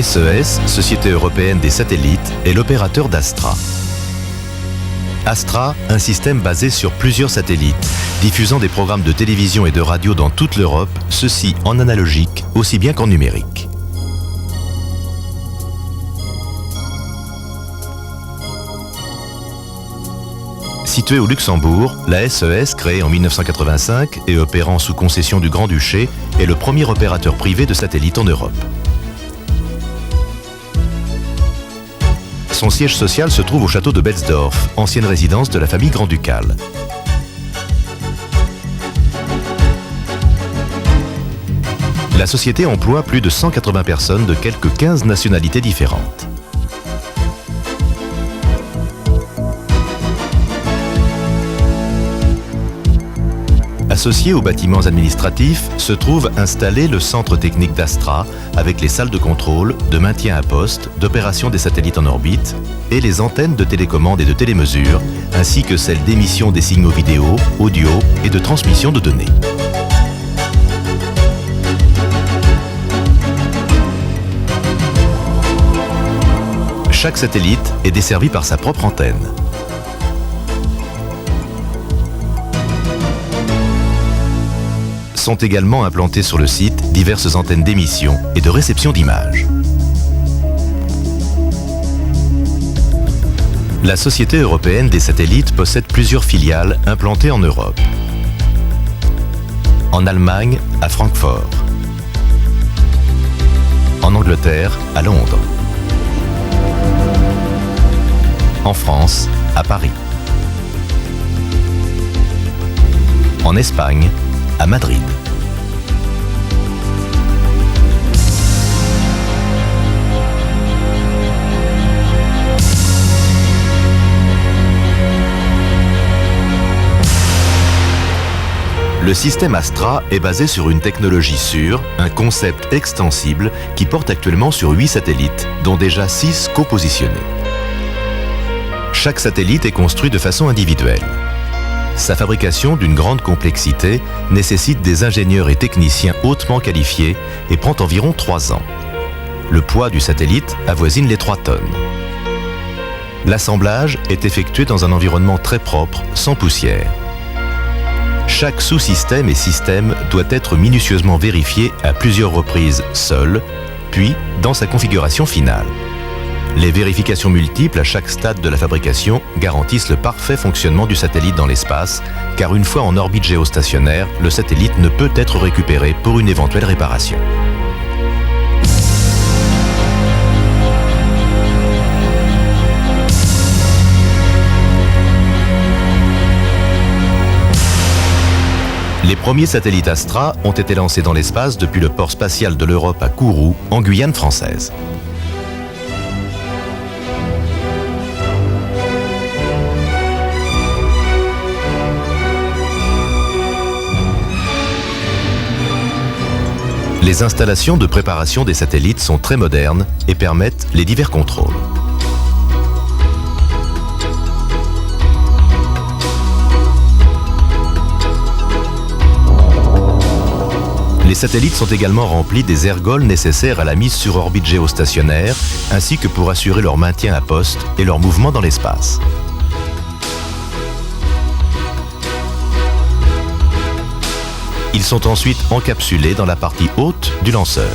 SES, Société européenne des satellites, est l'opérateur d'Astra. Astra, un système basé sur plusieurs satellites, diffusant des programmes de télévision et de radio dans toute l'Europe, ceci en analogique aussi bien qu'en numérique. Située au Luxembourg, la SES, créée en 1985 et opérant sous concession du Grand-Duché, est le premier opérateur privé de satellites en Europe. Son siège social se trouve au château de Betzdorf, ancienne résidence de la famille grand-ducale. La société emploie plus de 180 personnes de quelques 15 nationalités différentes. Associé aux bâtiments administratifs se trouve installé le centre technique d'Astra avec les salles de contrôle, de maintien à poste, d'opération des satellites en orbite et les antennes de télécommande et de télémesure ainsi que celles d'émission des signaux vidéo, audio et de transmission de données. Chaque satellite est desservi par sa propre antenne. Sont également implantées sur le site diverses antennes d'émission et de réception d'images. La Société européenne des satellites possède plusieurs filiales implantées en Europe. En Allemagne, à Francfort. En Angleterre, à Londres. En France, à Paris. En Espagne, à Madrid. Le système Astra est basé sur une technologie sûre, un concept extensible qui porte actuellement sur 8 satellites, dont déjà 6 co-positionnés. Chaque satellite est construit de façon individuelle. Sa fabrication, d'une grande complexité, nécessite des ingénieurs et techniciens hautement qualifiés et prend environ 3 ans. Le poids du satellite avoisine les 3 tonnes. L'assemblage est effectué dans un environnement très propre, sans poussière. Chaque sous-système et système doit être minutieusement vérifié à plusieurs reprises seul, puis dans sa configuration finale. Les vérifications multiples à chaque stade de la fabrication garantissent le parfait fonctionnement du satellite dans l'espace, car une fois en orbite géostationnaire, le satellite ne peut être récupéré pour une éventuelle réparation. Les premiers satellites Astra ont été lancés dans l'espace depuis le port spatial de l'Europe à Kourou, en Guyane française. Les installations de préparation des satellites sont très modernes et permettent les divers contrôles. Les satellites sont également remplis des ergols nécessaires à la mise sur orbite géostationnaire, ainsi que pour assurer leur maintien à poste et leur mouvement dans l'espace. Ils sont ensuite encapsulés dans la partie haute du lanceur.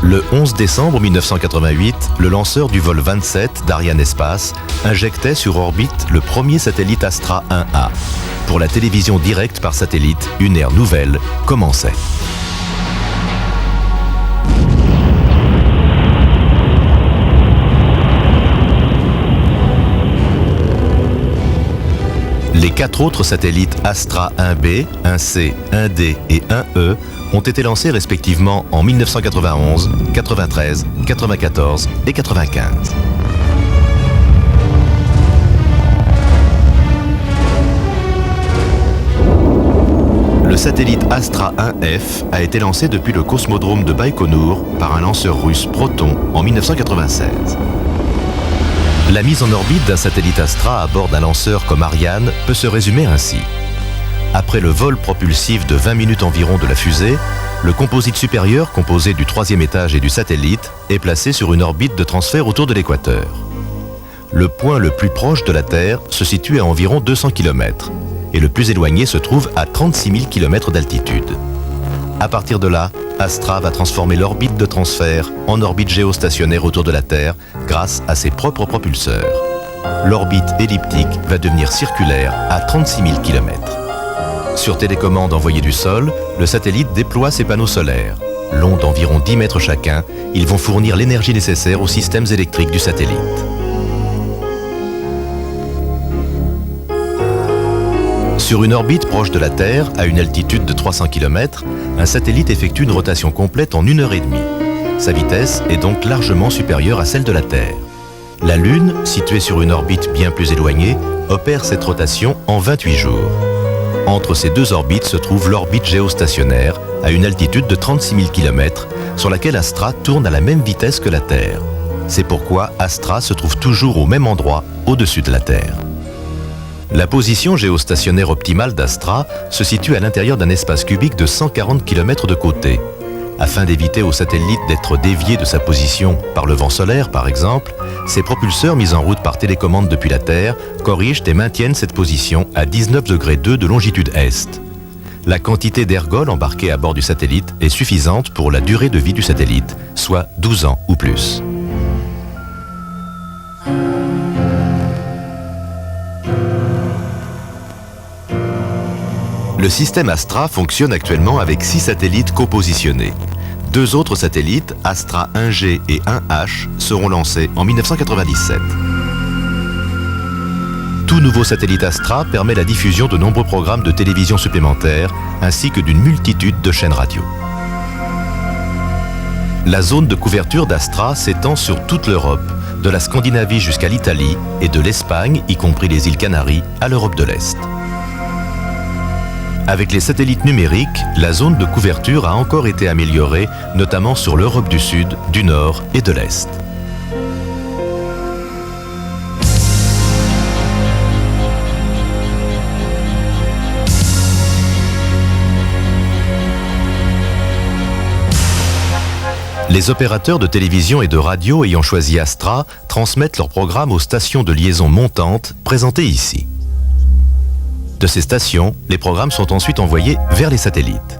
Le 11 décembre 1988, le lanceur du vol 27 d'Ariane Espace injectait sur orbite le premier satellite Astra 1A. Pour la télévision directe par satellite, une ère nouvelle commençait. Les 4 autres satellites Astra 1B, 1C, 1D et 1E ont été lancés respectivement en 1991, 93, 94 et 95. Le satellite Astra 1F a été lancé depuis le cosmodrome de Baïkonour par un lanceur russe Proton en 1996. La mise en orbite d'un satellite Astra à bord d'un lanceur comme Ariane peut se résumer ainsi. Après le vol propulsif de 20 minutes environ de la fusée, le composite supérieur, composé du 3e étage et du satellite, est placé sur une orbite de transfert autour de l'équateur. Le point le plus proche de la Terre se situe à environ 200 km et le plus éloigné se trouve à 36 000 km d'altitude. À partir de là, Astra va transformer l'orbite de transfert en orbite géostationnaire autour de la Terre grâce à ses propres propulseurs. L'orbite elliptique va devenir circulaire à 36 000 km. Sur télécommande envoyée du sol, le satellite déploie ses panneaux solaires. Longs d'environ 10 mètres chacun, ils vont fournir l'énergie nécessaire aux systèmes électriques du satellite. Sur une orbite proche de la Terre, à une altitude de 300 km, un satellite effectue une rotation complète en 1 heure et demie. Sa vitesse est donc largement supérieure à celle de la Terre. La Lune, située sur une orbite bien plus éloignée, opère cette rotation en 28 jours. Entre ces deux orbites se trouve l'orbite géostationnaire, à une altitude de 36 000 km, sur laquelle Astra tourne à la même vitesse que la Terre. C'est pourquoi Astra se trouve toujours au même endroit, au-dessus de la Terre. La position géostationnaire optimale d'Astra se situe à l'intérieur d'un espace cubique de 140 km de côté. Afin d'éviter au satellite d'être dévié de sa position par le vent solaire, par exemple, ses propulseurs mis en route par télécommande depuis la Terre corrigent et maintiennent cette position à 19,2 degrés de longitude est. La quantité d'ergols embarqués à bord du satellite est suffisante pour la durée de vie du satellite, soit 12 ans ou plus. Le système Astra fonctionne actuellement avec 6 satellites copositionnés. 2 autres satellites, Astra 1G et 1H, seront lancés en 1997. Tout nouveau satellite Astra permet la diffusion de nombreux programmes de télévision supplémentaires, ainsi que d'une multitude de chaînes radio. La zone de couverture d'Astra s'étend sur toute l'Europe, de la Scandinavie jusqu'à l'Italie et de l'Espagne, y compris les îles Canaries, à l'Europe de l'Est. Avec les satellites numériques, la zone de couverture a encore été améliorée, notamment sur l'Europe du Sud, du Nord et de l'Est. Les opérateurs de télévision et de radio ayant choisi Astra transmettent leurs programmes aux stations de liaison montantes présentées ici. De ces stations, les programmes sont ensuite envoyés vers les satellites.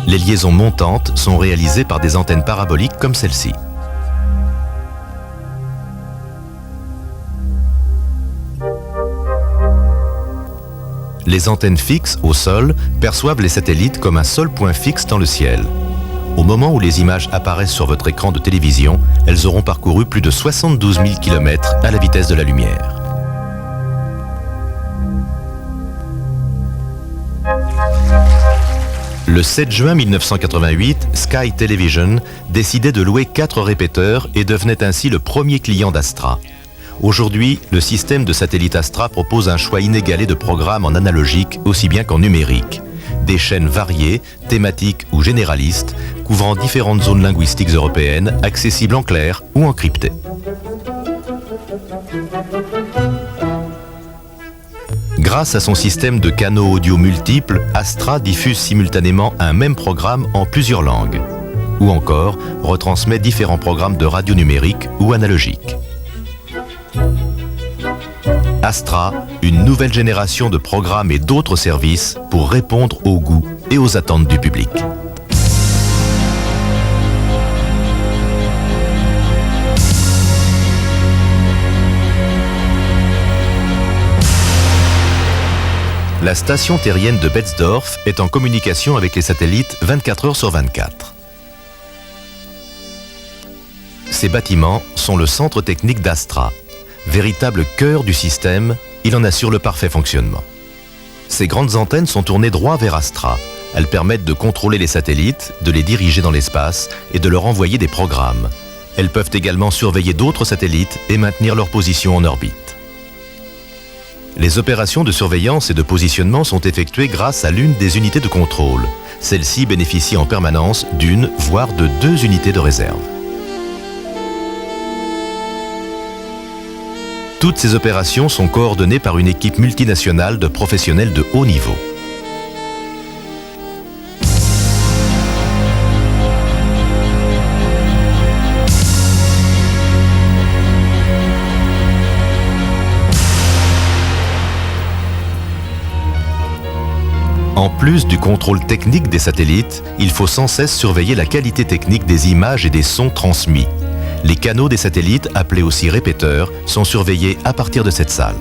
Les liaisons montantes sont réalisées par des antennes paraboliques comme celle-ci. Les antennes fixes au sol perçoivent les satellites comme un seul point fixe dans le ciel. Au moment où les images apparaissent sur votre écran de télévision, elles auront parcouru plus de 72 000 km à la vitesse de la lumière. Le 7 juin 1988, Sky Television décidait de louer 4 répéteurs et devenait ainsi le premier client d'Astra. Aujourd'hui, le système de satellite Astra propose un choix inégalé de programmes en analogique aussi bien qu'en numérique. Des chaînes variées, thématiques ou généralistes, couvrant différentes zones linguistiques européennes, accessibles en clair ou en crypté. Grâce à son système de canaux audio multiples, Astra diffuse simultanément un même programme en plusieurs langues, ou encore retransmet différents programmes de radio numérique ou analogique. Astra, une nouvelle génération de programmes et d'autres services pour répondre aux goûts et aux attentes du public. La station terrienne de Betzdorf est en communication avec les satellites 24 heures sur 24. Ces bâtiments sont le centre technique d'Astra. Véritable cœur du système, il en assure le parfait fonctionnement. Ces grandes antennes sont tournées droit vers Astra. Elles permettent de contrôler les satellites, de les diriger dans l'espace et de leur envoyer des programmes. Elles peuvent également surveiller d'autres satellites et maintenir leur position en orbite. Les opérations de surveillance et de positionnement sont effectuées grâce à l'une des unités de contrôle. Celle-ci bénéficie en permanence d'une, voire de 2 unités de réserve. Toutes ces opérations sont coordonnées par une équipe multinationale de professionnels de haut niveau. En plus du contrôle technique des satellites, il faut sans cesse surveiller la qualité technique des images et des sons transmis. Les canaux des satellites, appelés aussi répéteurs, sont surveillés à partir de cette salle.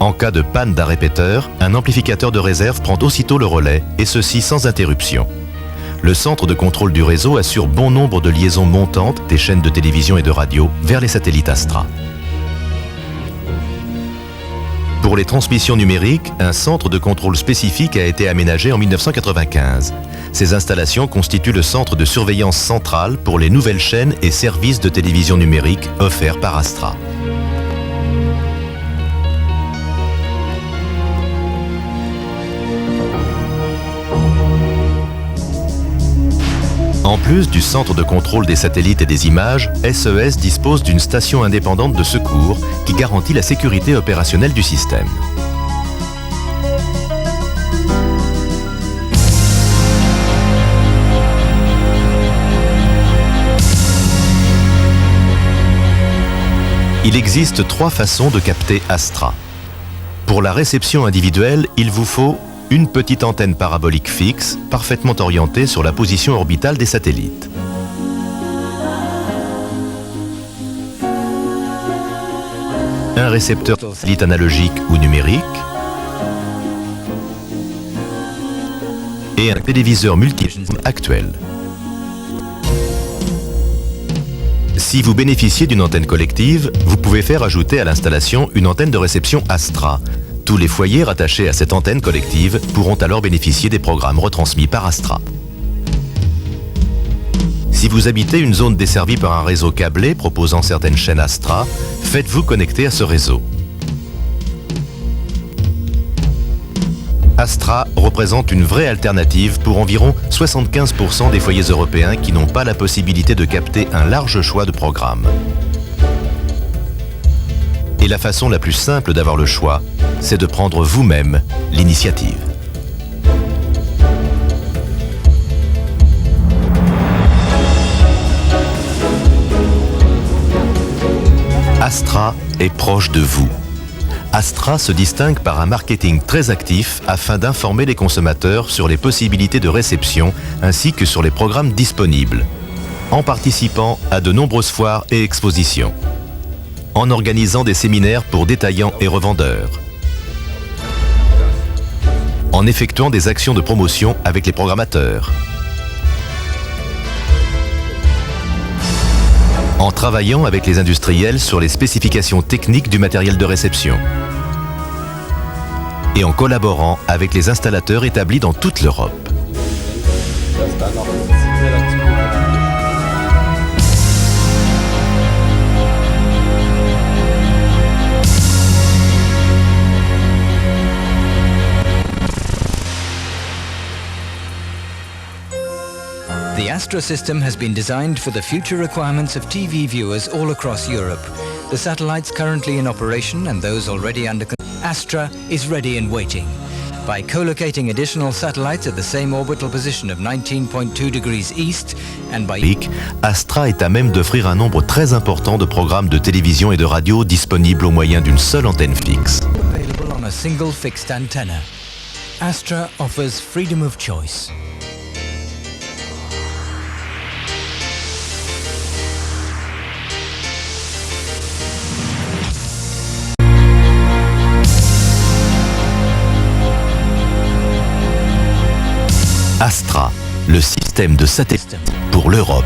En cas de panne d'un répéteur, un amplificateur de réserve prend aussitôt le relais, et ceci sans interruption. Le centre de contrôle du réseau assure bon nombre de liaisons montantes des chaînes de télévision et de radio vers les satellites Astra. Pour les transmissions numériques, un centre de contrôle spécifique a été aménagé en 1995. Ces installations constituent le centre de surveillance central pour les nouvelles chaînes et services de télévision numérique offerts par Astra. En plus du centre de contrôle des satellites et des images, SES dispose d'une station indépendante de secours qui garantit la sécurité opérationnelle du système. Il existe 3 façons de capter Astra. Pour la réception individuelle, il vous faut une petite antenne parabolique fixe, parfaitement orientée sur la position orbitale des satellites. Un récepteur satellite analogique ou numérique et un téléviseur multiforme actuel. Si vous bénéficiez d'une antenne collective, vous pouvez faire ajouter à l'installation une antenne de réception Astra. Tous les foyers rattachés à cette antenne collective pourront alors bénéficier des programmes retransmis par Astra. Si vous habitez une zone desservie par un réseau câblé proposant certaines chaînes Astra, faites-vous connecter à ce réseau. Astra représente une vraie alternative pour environ 75% des foyers européens qui n'ont pas la possibilité de capter un large choix de programmes. Et la façon la plus simple d'avoir le choix, c'est de prendre vous-même l'initiative. Astra est proche de vous. Astra se distingue par un marketing très actif afin d'informer les consommateurs sur les possibilités de réception ainsi que sur les programmes disponibles, en participant à de nombreuses foires et expositions, en organisant des séminaires pour détaillants et revendeurs, en effectuant des actions de promotion avec les programmateurs, en travaillant avec les industriels sur les spécifications techniques du matériel de réception et en collaborant avec les installateurs établis dans toute l'Europe. The Astra system has been designed for the future requirements of TV viewers all across Europe. The satellites currently in operation and those already under Astra is ready and waiting. By co-locating additional satellites at the same orbital position of 19.2 degrees east and by Astra est à même d'offrir un nombre très important de programmes de télévision et de radio disponibles au moyen d'une seule antenne fixe. Available on a single fixed antenna. Astra offers freedom of choice. Astra, le système de satellites pour l'Europe.